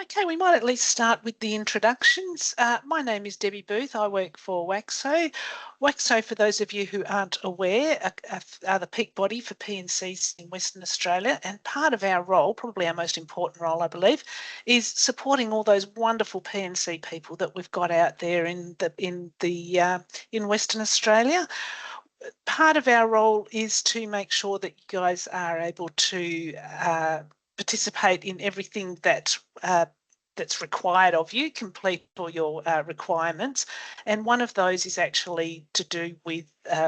Okay, we might at least start with the introductions. My name is Debbie Booth. I work for WACSSO. WACSSO, for those of you who aren't aware, are the peak body for P&Cs in Western Australia, and part of our role, probably our most important role, I believe, is supporting all those wonderful P&C people that we've got out there in Western Australia. Part of our role is to make sure that you guys are able to participate in everything that that's required of you, complete all your requirements. And one of those is actually to do with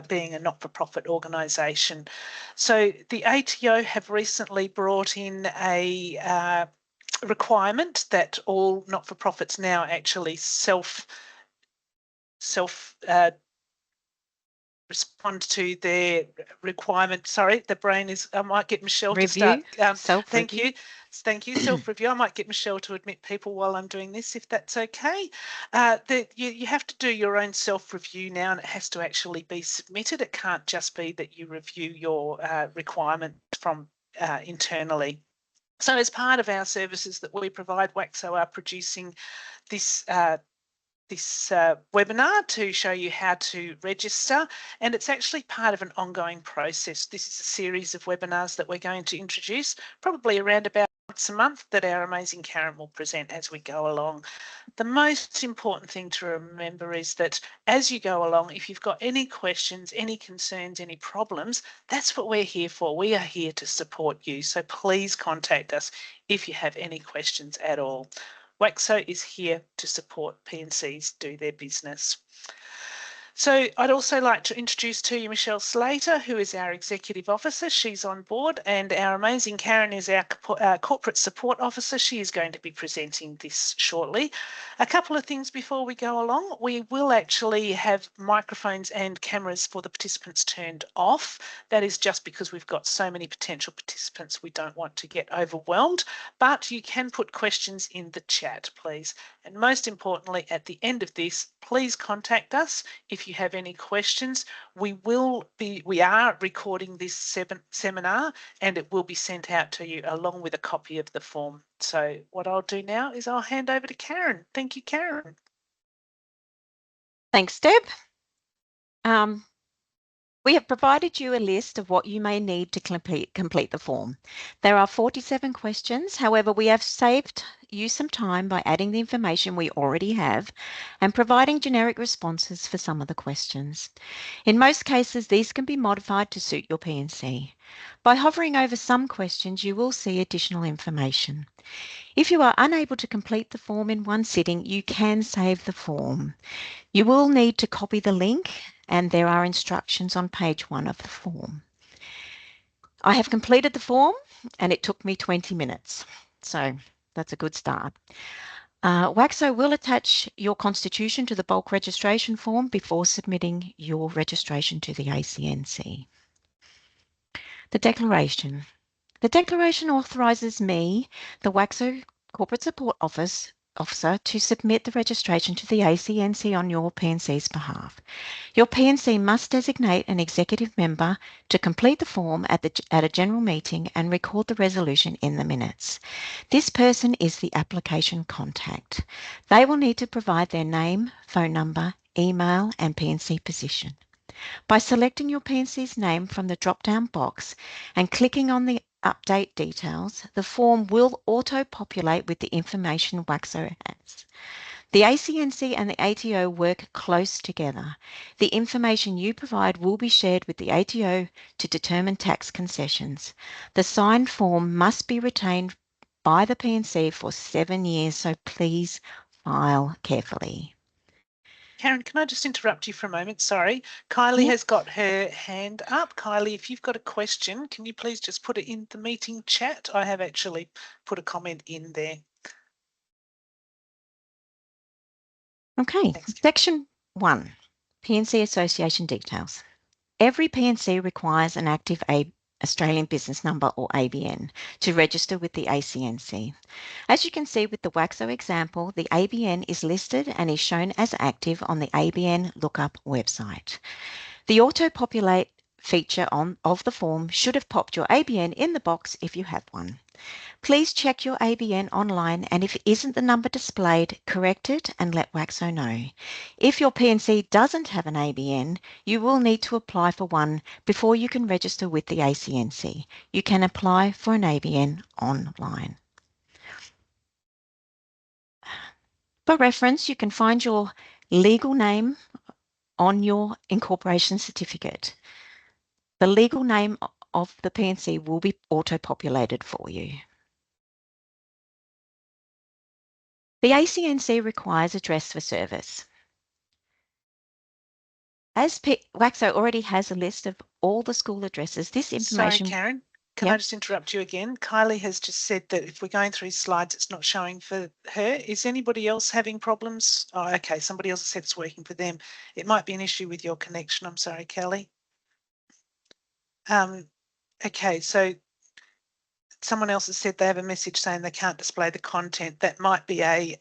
being a not-for-profit organisation. So the ATO have recently brought in a requirement that all not-for-profits now actually self respond to their requirement. Sorry, the brain is, I might get Michelle to start. Thank you. Thank you. Self-review. I might get Michelle to admit people while I'm doing this, if that's okay. You have to do your own self-review now, and it has to actually be submitted. It can't just be that you review your requirement from internally. So as part of our services that we provide, WACSSO are producing this webinar to show you how to register, and it's actually part of an ongoing process. This is a series of webinars that we're going to introduce probably around about once a month that our amazing Karen will present as we go along. The most important thing to remember is that as you go along, if you've got any questions, any concerns, any problems, that's what we're here for. We are here to support you. So please contact us if you have any questions at all. WACSSO is here to support P&Cs do their business. So I'd also like to introduce to you Michelle Slater, who is our Executive Officer. She's on board, and our amazing Karen is our Corporate Support Officer. She is going to be presenting this shortly. A couple of things before we go along. We will actually have microphones and cameras for the participants turned off. That is just because we've got so many potential participants, we don't want to get overwhelmed, but you can put questions in the chat, please. And most importantly, at the end of this, please contact us if you have any questions. We are recording this seminar, and it will be sent out to you along with a copy of the form. So what I'll do now is I'll hand over to Karen. Thank you, Karen. Thanks, Deb. We have provided you a list of what you may need to complete the form. There are 47 questions. However, we have saved you some time by adding the information we already have and providing generic responses for some of the questions. In most cases, these can be modified to suit your P&C. By hovering over some questions, you will see additional information. If you are unable to complete the form in one sitting, you can save the form. You will need to copy the link, and there are instructions on page 1 of the form. I have completed the form, and it took me 20 minutes. So that's a good start. WACSSO will attach your constitution to the bulk registration form before submitting your registration to the ACNC. The declaration. The declaration authorises me, the WACSSO Corporate Support Officer, to submit the registration to the ACNC on your P&C's behalf. Your P&C must designate an executive member to complete the form at a general meeting and record the resolution in the minutes. This person is the application contact. They will need to provide their name, phone number, email, and P&C position. By selecting your P&C's name from the drop-down box and clicking on the Update Details, the form will auto-populate with the information WACSSO has. The ACNC and the ATO work close together. The information you provide will be shared with the ATO to determine tax concessions. The signed form must be retained by the P&C for 7 years, so please file carefully. Karen, can I just interrupt you for a moment? Sorry. Kylie has got her hand up. Kylie, if you've got a question, can you please just put it in the meeting chat? I have actually put a comment in there. Okay, Thanks. Section 1, P&C Association Details. Every P&C requires an active Australian Business Number or ABN to register with the ACNC. As you can see with the WACSSO example, the ABN is listed and is shown as active on the ABN Lookup website. The auto-populate feature of the form should have popped your ABN in the box if you have one. Please check your ABN online, and if it isn't the number displayed, correct it and let WACSSO know. If your P&C doesn't have an ABN, you will need to apply for one before you can register with the ACNC. You can apply for an ABN online. For reference, you can find your legal name on your incorporation certificate. The legal name of the P&C will be auto-populated for you. The ACNC requires address for service. As WACSSO already has a list of all the school addresses, this information... Sorry, Karen, can I just interrupt you again? Kylie has just said that if we're going through slides, it's not showing for her. Is anybody else having problems? Oh, okay, somebody else said it's working for them. It might be an issue with your connection. I'm sorry, Kelly. Okay, so someone else has said they have a message saying they can't display the content. That might be a...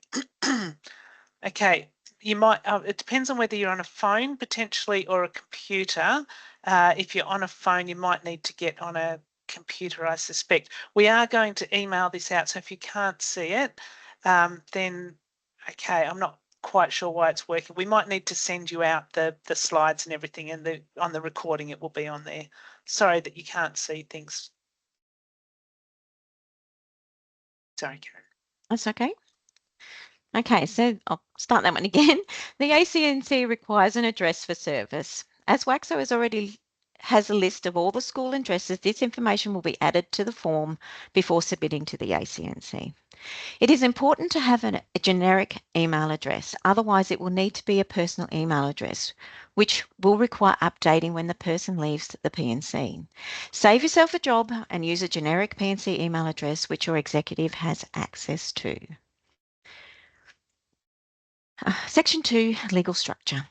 Okay, you might, it depends on whether you're on a phone potentially or a computer. If you're on a phone, you might need to get on a computer, I suspect. We are going to email this out, so if you can't see it, then, okay, I'm not quite sure why it's working. We might need to send you out the slides and everything, and on the recording it will be on there. Sorry that you can't see things. Sorry, Karen. That's okay. Okay, so I'll start that one again. The ACNC requires an address for service. As WACSSO has a list of all the school addresses, this information will be added to the form before submitting to the ACNC. It is important to have a generic email address, otherwise it will need to be a personal email address, which will require updating when the person leaves the P&C. Save yourself a job and use a generic P&C email address which your executive has access to. Section 2, legal structure.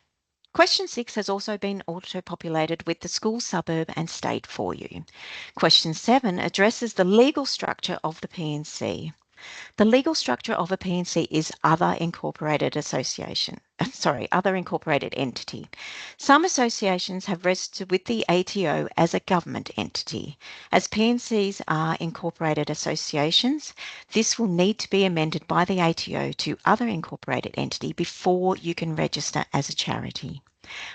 Question 6 has also been auto-populated with the school, suburb and state for you. Question 7 addresses the legal structure of the P&C. The legal structure of a P&C is other incorporated entity. Some associations have registered with the ATO as a government entity. As P&Cs are incorporated associations, this will need to be amended by the ATO to other incorporated entity before you can register as a charity.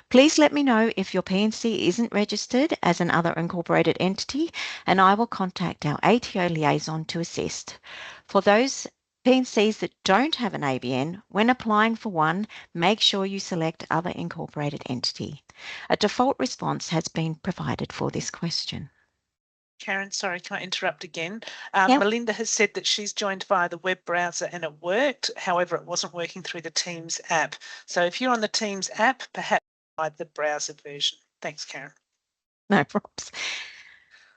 Please let me know if your P&C isn't registered as an other incorporated entity, and I will contact our ATO liaison to assist. For those P&Cs that don't have an ABN, when applying for one, make sure you select other incorporated entity. A default response has been provided for this question. Karen, sorry, can I interrupt again? Yep. Melinda has said that she's joined via the web browser and it worked. However, it wasn't working through the Teams app. So if you're on the Teams app, perhaps try the browser version. Thanks, Karen. No problems.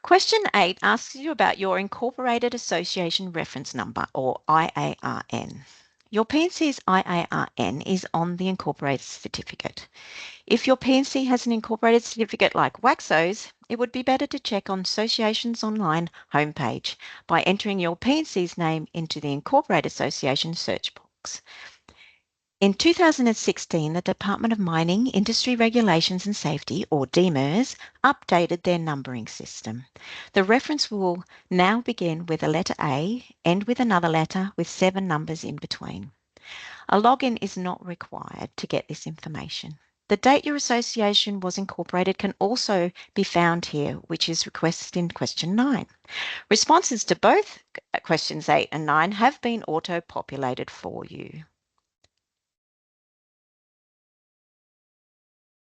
Question 8 asks you about your Incorporated Association Reference Number, or IARN. Your P&C's IARN is on the Incorporated Certificate. If your P&C has an incorporated certificate like WACSSO's, it would be better to check on Associations Online homepage by entering your P&C's name into the Incorporated Association search box. In 2016, the Department of Mining, Industry Regulations and Safety, or DMIRS, updated their numbering system. The reference will now begin with a letter A, end with another letter with 7 numbers in between. A login is not required to get this information. The date your association was incorporated can also be found here, which is requested in question 9. Responses to both questions 8 and 9 have been auto-populated for you.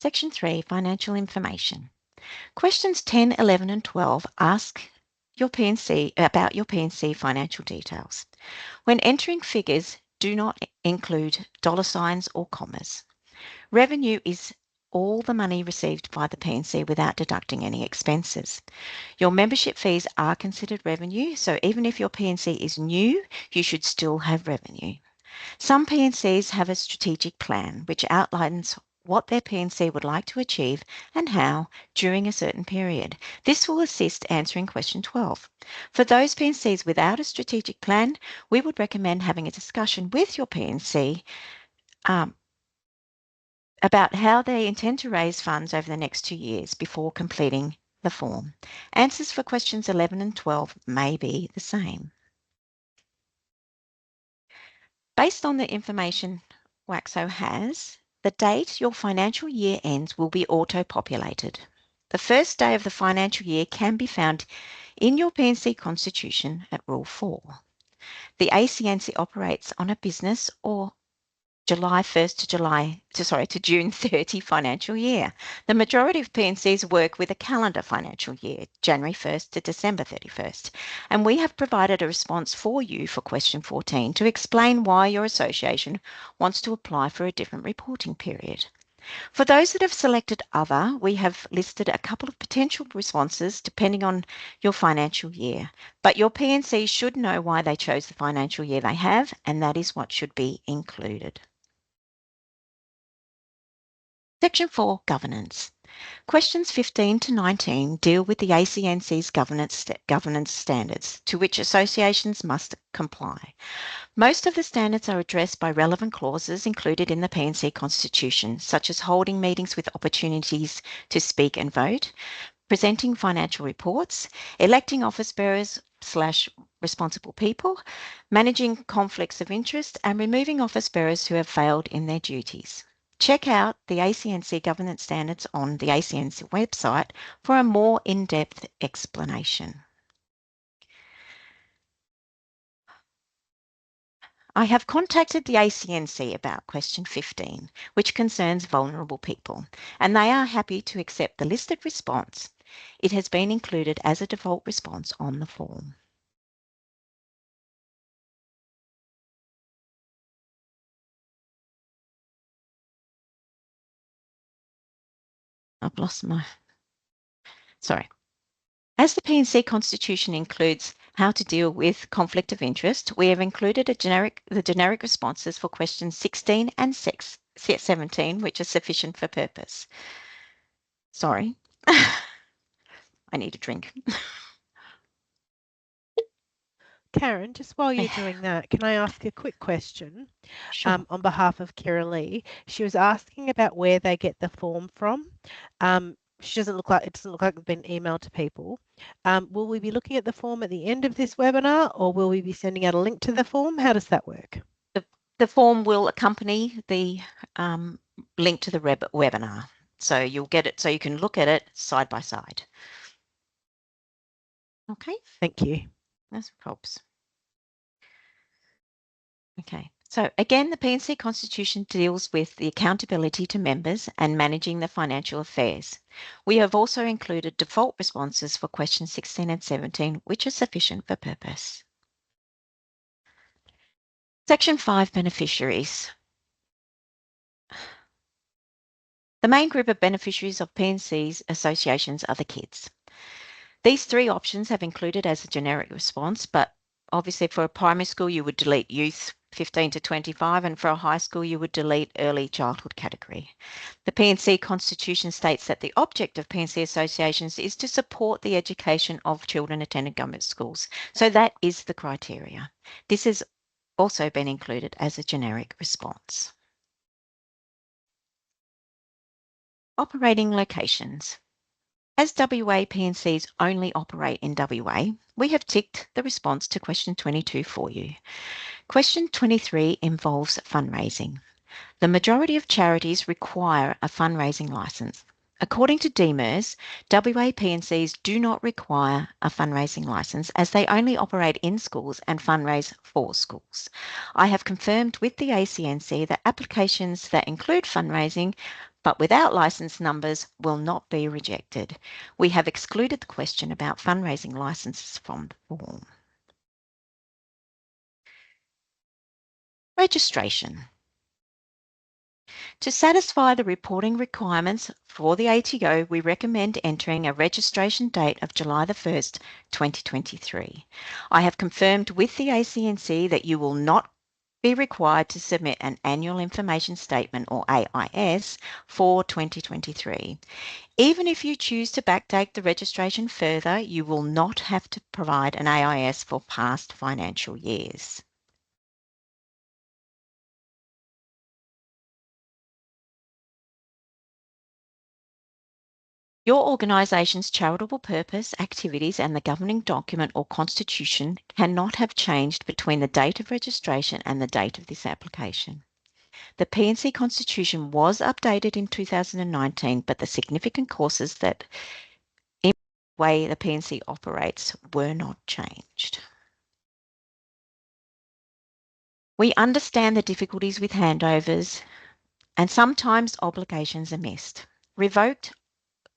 Section 3, Financial Information. Questions 10, 11 and 12 ask your P&C about your P&C financial details. When entering figures, do not include dollar signs or commas. Revenue is all the money received by the P&C without deducting any expenses. Your membership fees are considered revenue, so even if your P&C is new, you should still have revenue. Some P&Cs have a strategic plan which outlines what their P&C would like to achieve and how during a certain period. This will assist answering question 12. For those P&Cs without a strategic plan, we would recommend having a discussion with your P&C about how they intend to raise funds over the next 2 years before completing the form. Answers for questions 11 and 12 may be the same. Based on the information WACSSO has, the date your financial year ends will be auto-populated. The first day of the financial year can be found in your P&C constitution at Rule 4. The ACNC operates on a business or July 1st to June 30 financial year. The majority of P&Cs work with a calendar financial year, January 1st to December 31st. And we have provided a response for you for question 14 to explain why your association wants to apply for a different reporting period. For those that have selected other, we have listed a couple of potential responses depending on your financial year. But your P&C should know why they chose the financial year they have, and that is what should be included. Section 4, Governance. Questions 15 to 19 deal with the ACNC's governance standards, to which associations must comply. Most of the standards are addressed by relevant clauses included in the P&C Constitution, such as holding meetings with opportunities to speak and vote, presenting financial reports, electing office bearers / responsible people, managing conflicts of interest, and removing office bearers who have failed in their duties. Check out the ACNC governance standards on the ACNC website for a more in-depth explanation. I have contacted the ACNC about question 15, which concerns vulnerable people, and they are happy to accept the listed response. It has been included as a default response on the form. I've lost my... Sorry. As the P&C Constitution includes how to deal with conflict of interest, we have included the generic responses for questions 16 and 17, which are sufficient for purpose. Sorry. I need a drink. Karen, just while you're doing that, can I ask a quick question? Sure. On behalf of Kira Lee? She was asking about where they get the form from. It doesn't look like it's been emailed to people. Will we be looking at the form at the end of this webinar, or will we be sending out a link to the form? How does that work? The form will accompany the link to the webinar. So you'll get it so you can look at it side by side. Okay. Thank you. That's props. Okay. So again, the P&C Constitution deals with the accountability to members and managing the financial affairs. We have also included default responses for questions 16 and 17, which are sufficient for purpose. Section 5, Beneficiaries. The main group of beneficiaries of P&C's associations are the kids. These three options have included as a generic response, but obviously for a primary school, you would delete youth 15 to 25, and for a high school, you would delete early childhood category. The P&C Constitution states that the object of P&C associations is to support the education of children attending government schools. So that is the criteria. This has also been included as a generic response. Operating locations. As WA P&Cs only operate in WA, we have ticked the response to question 22 for you. Question 23 involves fundraising. The majority of charities require a fundraising licence. According to DMIRS, WA P&Cs do not require a fundraising licence as they only operate in schools and fundraise for schools. I have confirmed with the ACNC that applications that include fundraising but without licence numbers will not be rejected. We have excluded the question about fundraising licences from the form. Registration. To satisfy the reporting requirements for the ATO, we recommend entering a registration date of July the 1st, 2023. I have confirmed with the ACNC that you will not be required to submit an annual information statement or AIS for 2023. Even if you choose to backdate the registration further, you will not have to provide an AIS for past financial years. Your organisation's charitable purpose, activities and the governing document or constitution cannot have changed between the date of registration and the date of this application. The P&C constitution was updated in 2019, but the significant courses that in the way the P&C operates were not changed. We understand the difficulties with handovers and sometimes obligations are missed. Revoked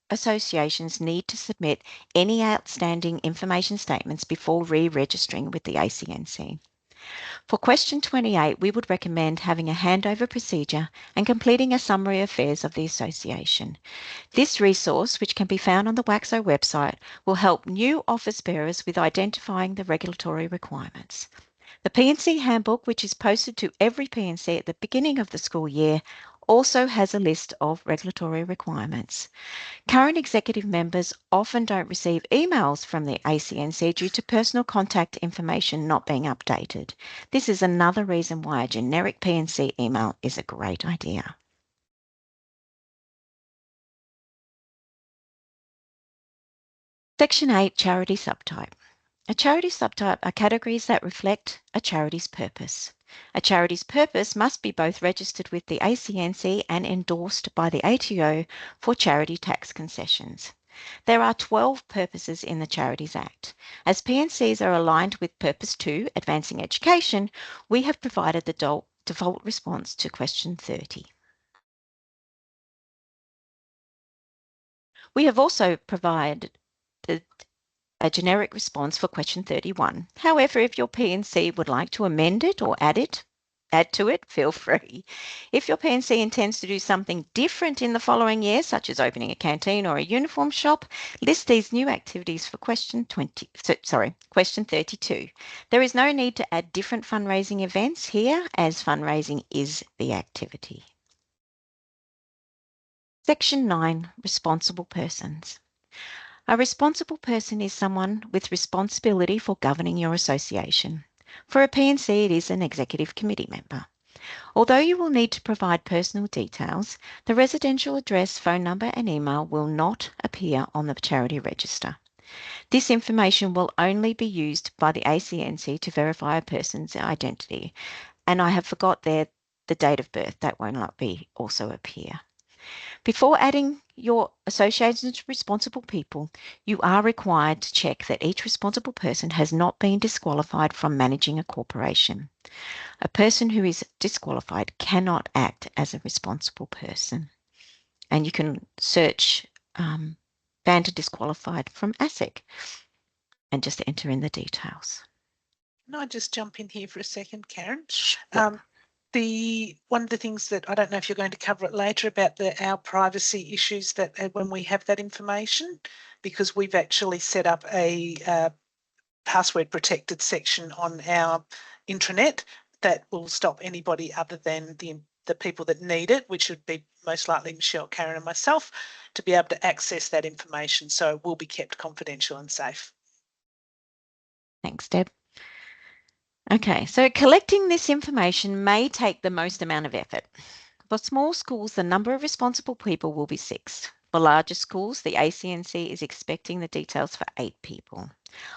associations need to submit any outstanding information statements before re-registering with the ACNC. For question 28, we would recommend having a handover procedure and completing a summary of affairs of the association. This resource, which can be found on the WACSSO website, will help new office bearers with identifying the regulatory requirements. The P&C handbook, which is posted to every P&C at the beginning of the school year, also has a list of regulatory requirements. Current executive members often don't receive emails from the ACNC due to personal contact information not being updated. This is another reason why a generic P&C email is a great idea. Section 8, Charity Subtype. A charity subtype are categories that reflect a charity's purpose. A charity's purpose must be both registered with the ACNC and endorsed by the ATO for charity tax concessions. There are 12 purposes in the Charities Act. As P&Cs are aligned with Purpose 2, Advancing Education, we have provided the default response to question 30. We have also provided a generic response for question 31. However, if your P&C would like to amend it or add to it, feel free. If your P&C intends to do something different in the following year, such as opening a canteen or a uniform shop, list these new activities for question 32. There is no need to add different fundraising events here, as fundraising is the activity. Section 9, Responsible Persons. A responsible person is someone with responsibility for governing your association. For a P&C, it is an executive committee member. Although you will need to provide personal details, the residential address, phone number and email will not appear on the charity register. This information will only be used by the ACNC to verify a person's identity. And I have forgot there the date of birth. That will not be also appear. Before adding your association's responsible people, you are required to check that each responsible person has not been disqualified from managing a corporation. A person who is disqualified cannot act as a responsible person. And you can search banned or disqualified from ASIC and just enter in the details. Can I just jump in here for a second, Karen? Sure. One of the things that I don't know if you're going to cover it later about our privacy issues that when we have that information, because we've actually set up a password protected section on our intranet that will stop anybody other than the people that need it, which would be most likely Michelle, Karen and myself, to be able to access that information. So it will be kept confidential and safe. Thanks, Deb. Okay, so collecting this information may take the most amount of effort. For small schools, the number of responsible people will be 6. For larger schools, the ACNC is expecting the details for 8 people.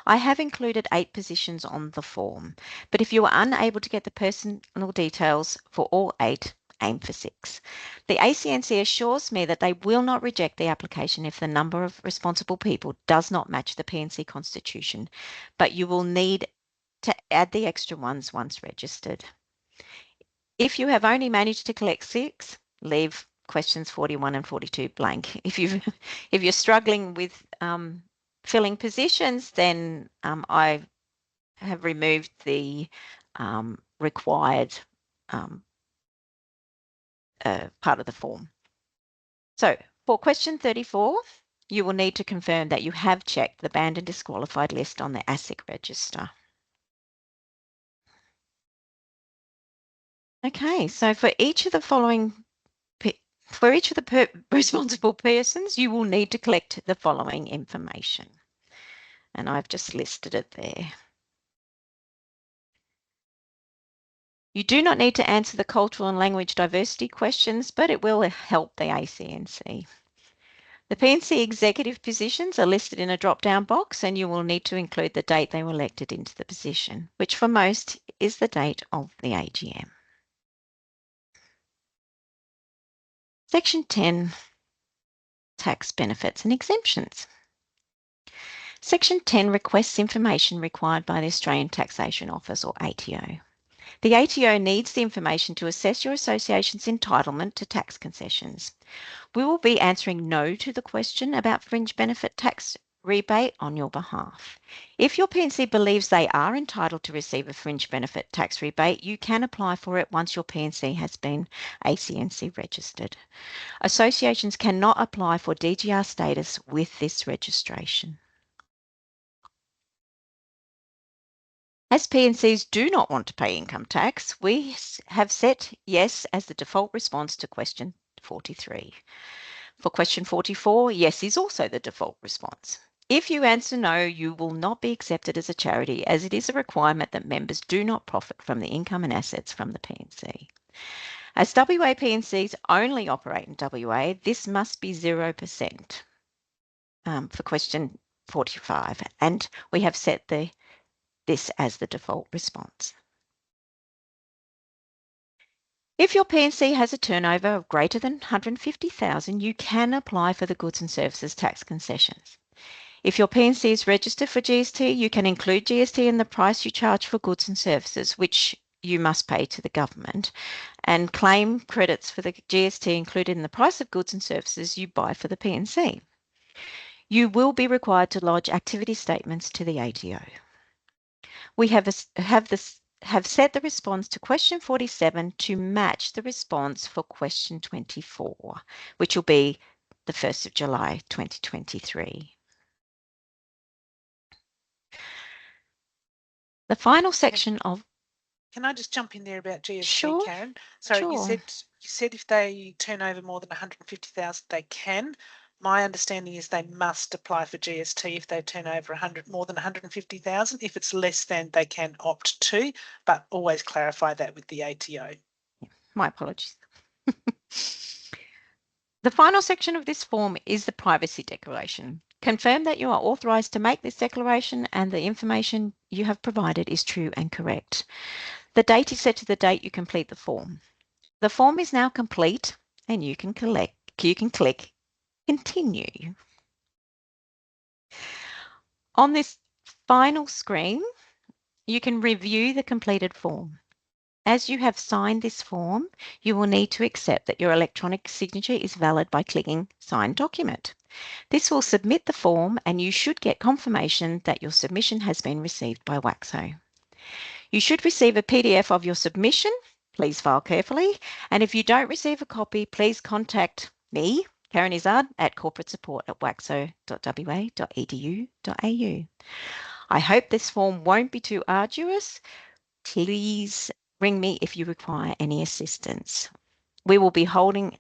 I have included 8 positions on the form, but if you are unable to get the personal details for all 8, aim for 6. The ACNC assures me that they will not reject the application if the number of responsible people does not match the P&C constitution, but you will need to add the extra ones once registered. If you have only managed to collect 6, leave questions 41 and 42 blank. If you're struggling with filling positions, then I have removed the required part of the form. So for question 34, you will need to confirm that you have checked the banned and disqualified list on the ASIC register. Okay, so for each of the responsible persons, you will need to collect the following information. And I've just listed it there. You do not need to answer the cultural and language diversity questions, but it will help the ACNC. The P&C executive positions are listed in a drop-down box, and you will need to include the date they were elected into the position, which for most is the date of the AGM. Section 10, tax benefits and exemptions. Section 10 requests information required by the Australian Taxation Office, or ATO. The ATO needs the information to assess your association's entitlement to tax concessions. We will be answering no to the question about fringe benefit tax rebate on your behalf. If your P&C believes they are entitled to receive a fringe benefit tax rebate, you can apply for it once your P&C has been ACNC registered. Associations cannot apply for DGR status with this registration. As P&Cs do not want to pay income tax, we have set yes as the default response to question 43. For question 44, yes is also the default response. If you answer no, you will not be accepted as a charity, as it is a requirement that members do not profit from the income and assets from the P&C. As WA P&Cs only operate in WA, this must be 0% for question 45, and we have set this as the default response. If your P&C has a turnover of greater than 150,000, you can apply for the goods and services tax concessions. If your P&C is registered for GST, you can include GST in the price you charge for goods and services, which you must pay to the government, and claim credits for the GST included in the price of goods and services you buy for the P&C. You will be required to lodge activity statements to the ATO. We have set the response to question 47 to match the response for question 24, which will be the 1st of July 2023. The final section of... Can I just jump in there about GST, Sure, Karen? So sure. you said if they turn over more than 150,000, they can. My understanding is they must apply for GST if they turn over more than 150,000. If it's less than, they can opt to, but always clarify that with the ATO. My apologies. The final section of this form is the privacy declaration. Confirm that you are authorised to make this declaration and the information you have provided is true and correct. The date is set to the date you complete the form. The form is now complete and you can click Continue. On this final screen, you can review the completed form. As you have signed this form, you will need to accept that your electronic signature is valid by clicking Sign Document. This will submit the form and you should get confirmation that your submission has been received by WACSSO. You should receive a PDF of your submission. Please file carefully. And if you don't receive a copy, please contact me, Karen Izzard, at corporatesupport@waxso.wa.edu.au. I hope this form won't be too arduous. Please ring me if you require any assistance. We will be holding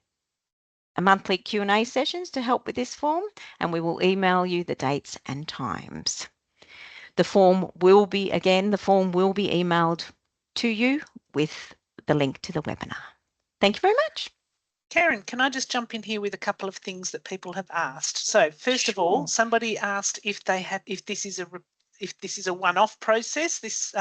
a monthly Q&A sessions to help with this form, and we will email you the dates and times. The form will be emailed to you with the link to the webinar. Thank you very much. Karen, can I just jump in here with a couple of things that people have asked? So first of all, somebody asked if this is a one-off process, this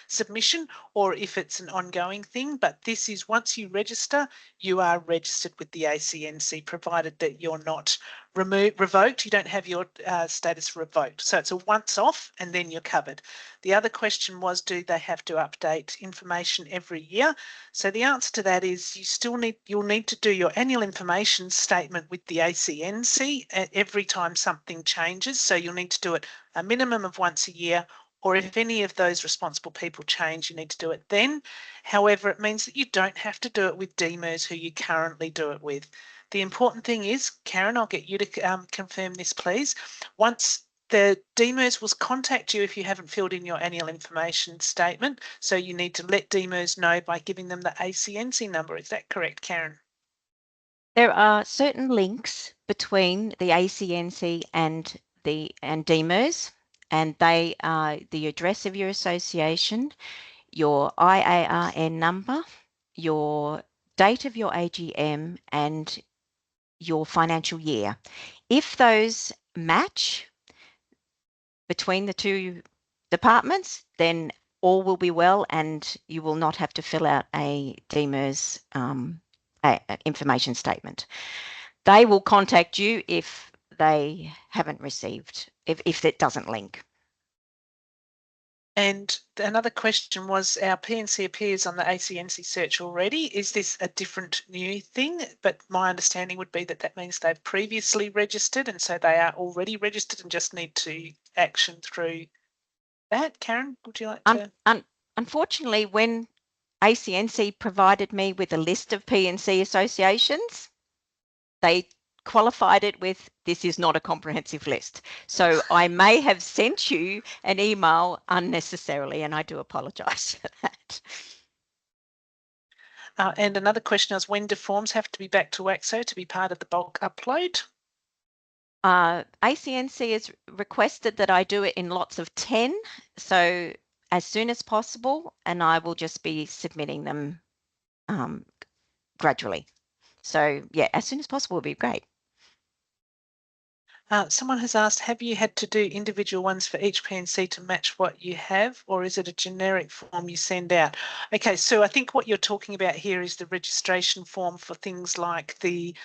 submission, or if it's an ongoing thing. But this is, once you register, you are registered with the ACNC, provided that you're not revoked. You don't have your status revoked. So it's a once-off and then you're covered. The other question was, do they have to update information every year? So the answer to that is you'll need to do your annual information statement with the ACNC every time something changes. So you'll need to do it a minimum of once a year, or if any of those responsible people change, you need to do it then. However, it means that you don't have to do it with DMERS who you currently do it with. The important thing is, Karen, I'll get you to confirm this, please. Once the DMERS will contact you if you haven't filled in your annual information statement, so you need to let DMERS know by giving them the ACNC number. Is that correct, Karen? There are certain links between the ACNC and DMERS, and they are the address of your association, your IARN number, your date of your AGM, and your financial year. If those match between the two departments, then all will be well and you will not have to fill out a DMERS information statement. They will contact you if they haven't received, if it doesn't link. And another question was, our P&C appears on the ACNC search already. Is this a different new thing? But my understanding would be that that means they've previously registered and so they are already registered and just need to action through that. Karen, would you like to? Unfortunately, when ACNC provided me with a list of P&C associations, they qualified it with, this is not a comprehensive list. So I may have sent you an email unnecessarily, and I do apologise for that. And another question is, when do forms have to be back to WACSSO to be part of the bulk upload? ACNC has requested that I do it in lots of 10, so as soon as possible, and I will just be submitting them gradually. So yeah, as soon as possible would be great. Someone has asked, have you had to do individual ones for each P&C to match what you have, or is it a generic form you send out? Okay, so I think what you're talking about here is the registration form for things like the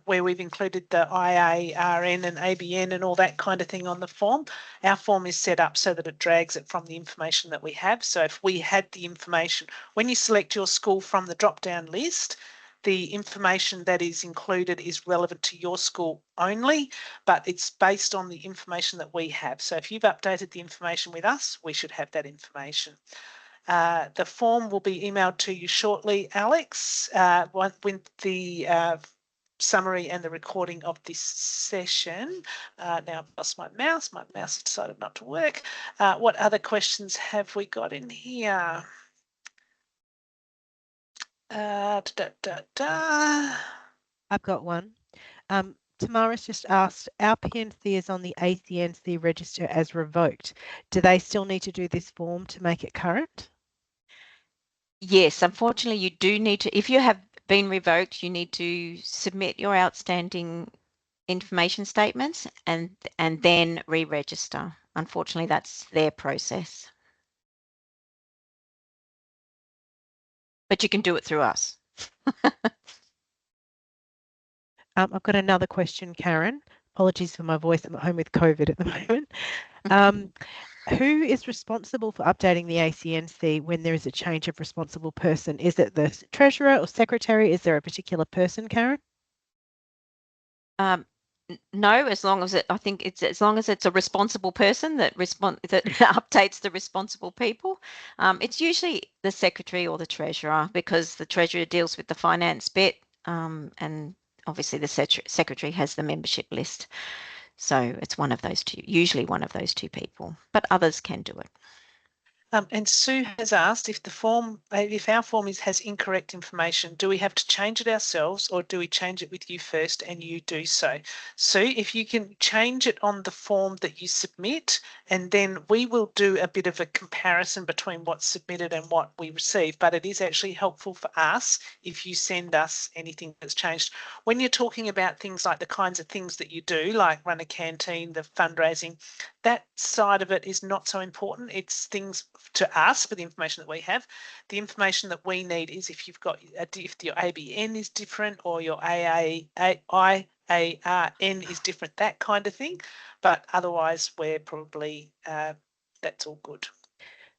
where we've included the IARN and ABN and all that kind of thing on the form. Our form is set up so that it drags it from the information that we have. So if we had the information, when you select your school from the drop-down list, the information that is included is relevant to your school only, but it's based on the information that we have. So if you've updated the information with us, we should have that information. The form will be emailed to you shortly, Alex, with the summary and the recording of this session. Now I've lost my mouse has decided not to work. What other questions have we got in here? I've got one. Tamara's just asked, our P&C is on the ACNC register as revoked. Do they still need to do this form to make it current? Yes, unfortunately you do need to, if you have been revoked, you need to submit your outstanding information statements and then re-register. Unfortunately, that's their process. But you can do it through us. I've got another question, Karen. Apologies for my voice. I'm at home with COVID at the moment. Who is responsible for updating the ACNC when there is a change of responsible person? Is it the treasurer or secretary? Is there a particular person, Karen? No, as long as I think it's as long as it's a responsible person that updates the responsible people. It's usually the secretary or the treasurer, because the treasurer deals with the finance bit, and obviously the secretary has the membership list. So it's one of those two, usually one of those two people, but others can do it. And Sue has asked, if our form has incorrect information, do we have to change it ourselves, or do we change it with you first and you do so? Sue, if you can change it on the form that you submit, and then we will do a bit of a comparison between what's submitted and what we receive, but it is actually helpful for us if you send us anything that's changed. When you're talking about things like the kinds of things that you do, like run a canteen, the fundraising, that side of it is not so important. It's things to us for the information that we have. The information that we need is if you've got if your ABN is different or your IARN is different, that kind of thing. But otherwise, we're probably that's all good.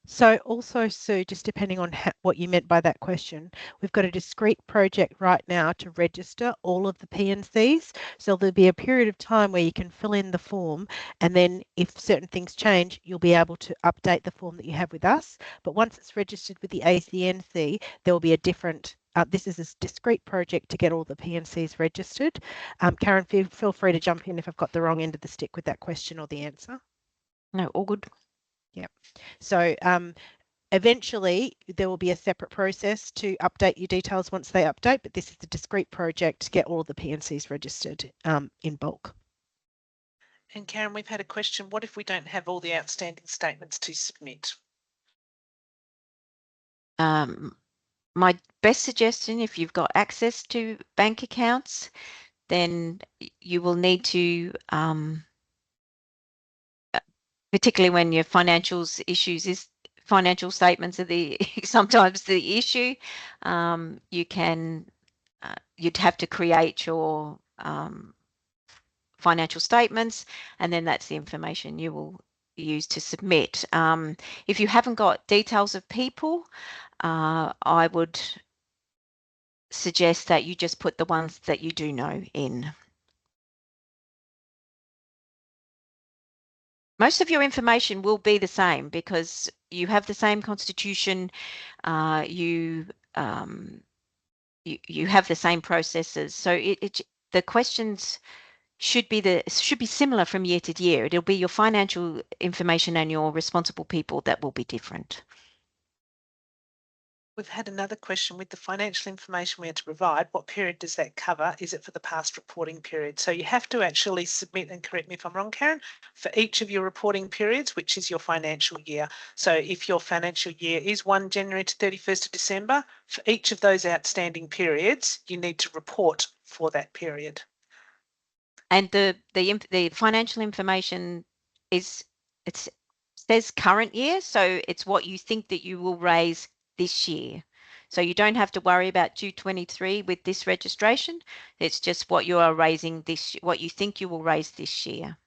So also, Sue, just depending on what you meant by that question, we've got a discrete project right now to register all of the P&Cs. So there'll be a period of time where you can fill in the form, and then if certain things change, you'll be able to update the form that you have with us. But once it's registered with the ACNC, there will be a different this is a discrete project to get all the P&Cs registered. Karen, feel free to jump in if I've got the wrong end of the stick with that question or the answer. No, all good. Yep. So eventually there will be a separate process to update your details once they update, but this is a discrete project to get all of the P&Cs registered in bulk. And Karen, we've had a question. What if we don't have all the outstanding statements to submit? My best suggestion, if you've got access to bank accounts, then you will need to, particularly when your financial statements are sometimes the issue, you can, you'd have to create your financial statements, and then that's the information you will use to submit. If you haven't got details of people, I would suggest that you just put the ones that you do know in. Most of your information will be the same because you have the same constitution, you have the same processes. So the questions should be similar from year to year. It'll be your financial information and your responsible people that will be different. We've had another question with the financial information we had to provide. What period does that cover? Is it for the past reporting period? So you have to actually submit, and correct me if I'm wrong, Karen, for each of your reporting periods, which is your financial year. So if your financial year is 1 January to 31st of December, for each of those outstanding periods, you need to report for that period. And the financial information it says current year, so it's what you think that you will raise this year. So you don't have to worry about 223 with this registration. It's just what you are raising what you think you will raise this year.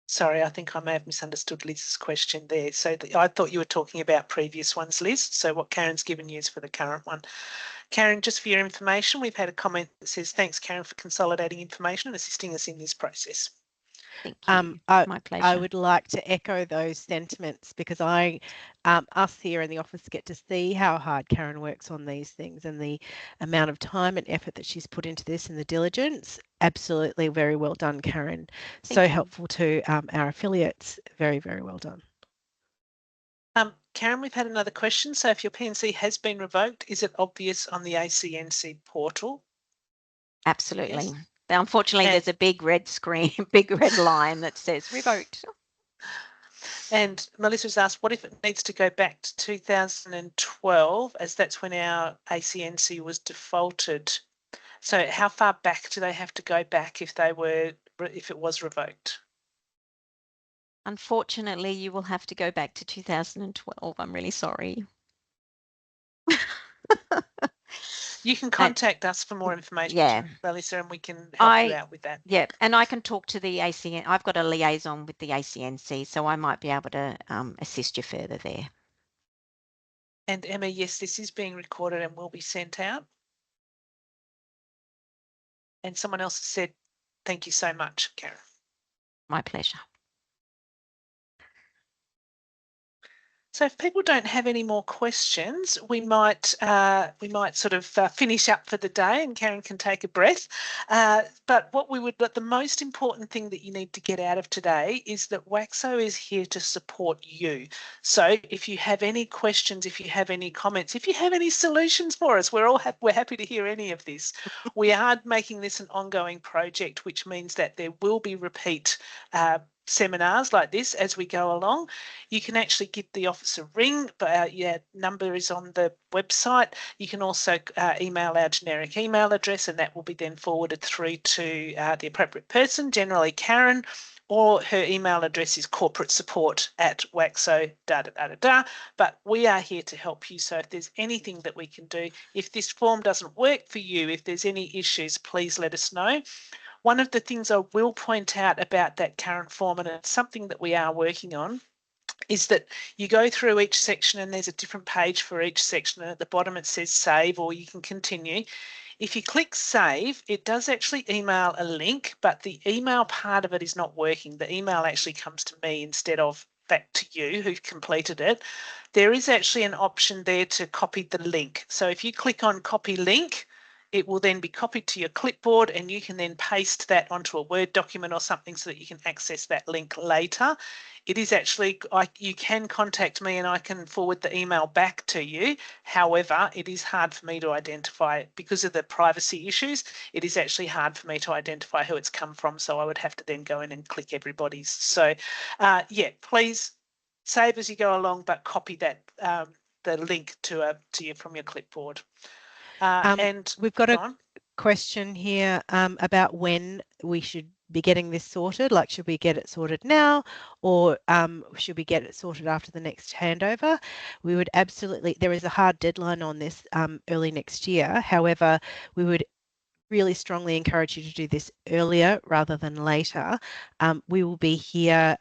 Sorry, I think I may have misunderstood Liz's question there. So I thought you were talking about previous ones, Liz. So what Karen's given you is for the current one. Karen, just for your information, we've had a comment that says, thanks, Karen, for consolidating information and assisting us in this process. Thank you. My pleasure. I would like to echo those sentiments because us here in the office get to see how hard Karen works on these things and the amount of time and effort that she's put into this and the diligence. Absolutely, very well done, Karen. So helpful to our affiliates. Very, very well done. Karen, we've had another question. So if your P&C has been revoked, is it obvious on the ACNC portal? Absolutely. Yes. Unfortunately, there's a big red screen, big red line that says revoked. And Melissa's asked, what if it needs to go back to 2012, as that's when our ACNC was defaulted? So how far back do they have to go back if it was revoked? Unfortunately, you will have to go back to 2012. I'm really sorry. You can contact us for more information, Melissa, and we can help you out with that. Yeah, and I can talk to the ACN. I've got a liaison with the ACNC, so I might be able to assist you further there. And Emma, yes, this is being recorded and will be sent out. And someone else said, thank you so much, Karen. My pleasure. So if people don't have any more questions, we might sort of finish up for the day, and Karen can take a breath. But the most important thing that you need to get out of today is that WACSSO is here to support you. So if you have any questions, if you have any comments, if you have any solutions for us, we're happy to hear any of this. We are making this an ongoing project, which means that there will be repeat seminars like this as we go along. You can actually give the office a ring, but number is on the website. You can also email our generic email address, and that will be then forwarded through to the appropriate person, generally Karen, or her email address is corporatesupport@waxso. But we are here to help you. So if there's anything that we can do, if this form doesn't work for you, if there's any issues, please let us know. One of the things I will point out about that current form, and it's something that we are working on, is that you go through each section and there's a different page for each section, and at the bottom it says save or you can continue. If you click save, it does actually email a link, but the email part of it is not working. The email actually comes to me instead of back to you who completed it. There is actually an option there to copy the link. So if you click on copy link, it will then be copied to your clipboard, and you can then paste that onto a Word document or something so that you can access that link later. It is actually, you can contact me and I can forward the email back to you. However, it is hard for me to identify it because of the privacy issues. It is actually hard for me to identify who it's come from, so I would have to then go in and click everybody's. So yeah, please save as you go along, but copy that the link to you from your clipboard. And we've got question here about when we should be getting this sorted. Like, should we get it sorted now, or should we get it sorted after the next handover? We would absolutely, there is a hard deadline on this early next year. However, we would really strongly encourage you to do this earlier rather than later. We will be here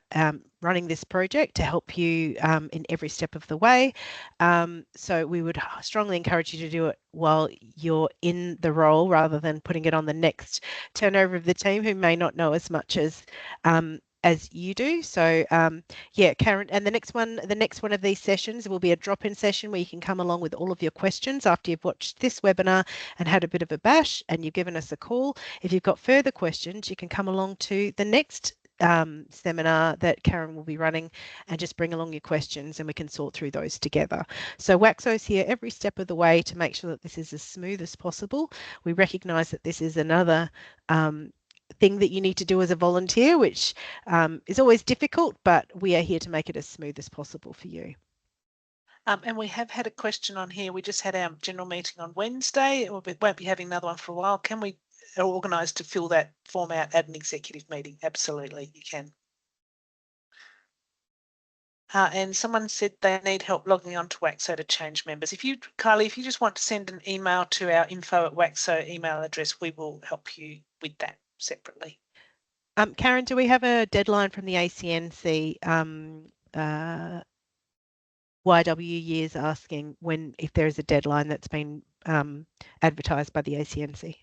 running this project to help you in every step of the way. So we would strongly encourage you to do it while you're in the role rather than putting it on the next turnover of the team who may not know as much as you do. So yeah, Karen, and the next one of these sessions will be a drop-in session where you can come along with all of your questions after you've watched this webinar and had a bit of a bash and you've given us a call. If you've got further questions, you can come along to the next seminar that Karen will be running and just bring along your questions and we can sort through those together. So WACSSO is here every step of the way to make sure that this is as smooth as possible. We recognise that this is another thing that you need to do as a volunteer, which is always difficult, but we are here to make it as smooth as possible for you. And we have had a question on here. We just had our general meeting on Wednesday. We won't be having another one for a while. Can we organise to fill that form out at an executive meeting? Absolutely, you can. And someone said they need help logging on to WACSSO to change members. Kylie, if you just want to send an email to our info@WACSSO email address, we will help you with that separately. Karen, do we have a deadline from the ACNC? YW Years asking if there is a deadline that's been advertised by the ACNC.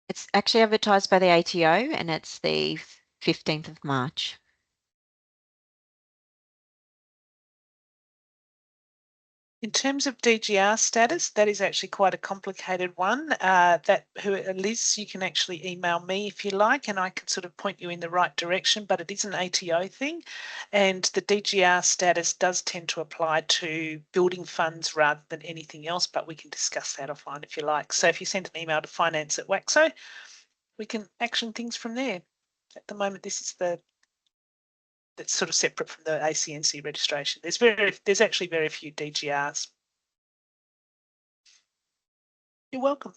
It's actually advertised by the ATO and it's the 15th of March. In terms of DGR status, that is actually quite a complicated one. Liz, you can actually email me if you like, and I can sort of point you in the right direction, but it is an ATO thing. And the DGR status does tend to apply to building funds rather than anything else, but we can discuss that offline if you like. So if you send an email to finance@WACSSO, we can action things from there. At the moment, this is that's sort of separate from the ACNC registration. There's actually very few DGRs. You're welcome.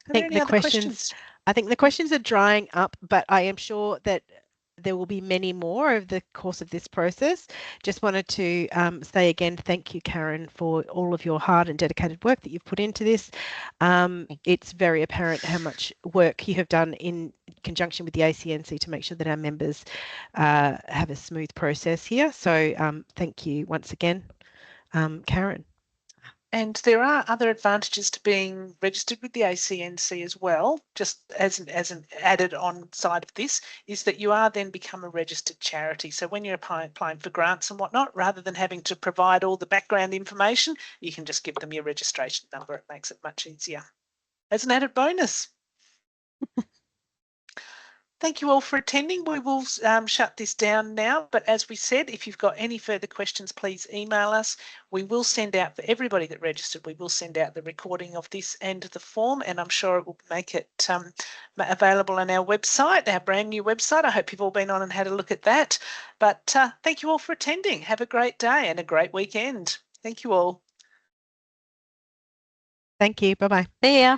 I think the questions are drying up, but I am sure that there will be many more over the course of this process. Just wanted to say again, thank you, Karen, for all of your hard and dedicated work that you've put into this. It's very apparent how much work you have done in conjunction with the ACNC to make sure that our members have a smooth process here. So thank you once again, Karen. And there are other advantages to being registered with the ACNC as well, just as an added on side of this, is that you are then become a registered charity. So when you're applying for grants and whatnot, rather than having to provide all the background information, you can just give them your registration number. It makes it much easier. As an added bonus. Thank you all for attending. We will shut this down now, but as we said, if you've got any further questions, please email us. We will send out, for everybody that registered, we will send out the recording of this and the form, and I'm sure it will make it available on our website, our brand new website. I hope you've all been on and had a look at that. But thank you all for attending. Have a great day and a great weekend. Thank you all. Thank you. Bye-bye. See ya.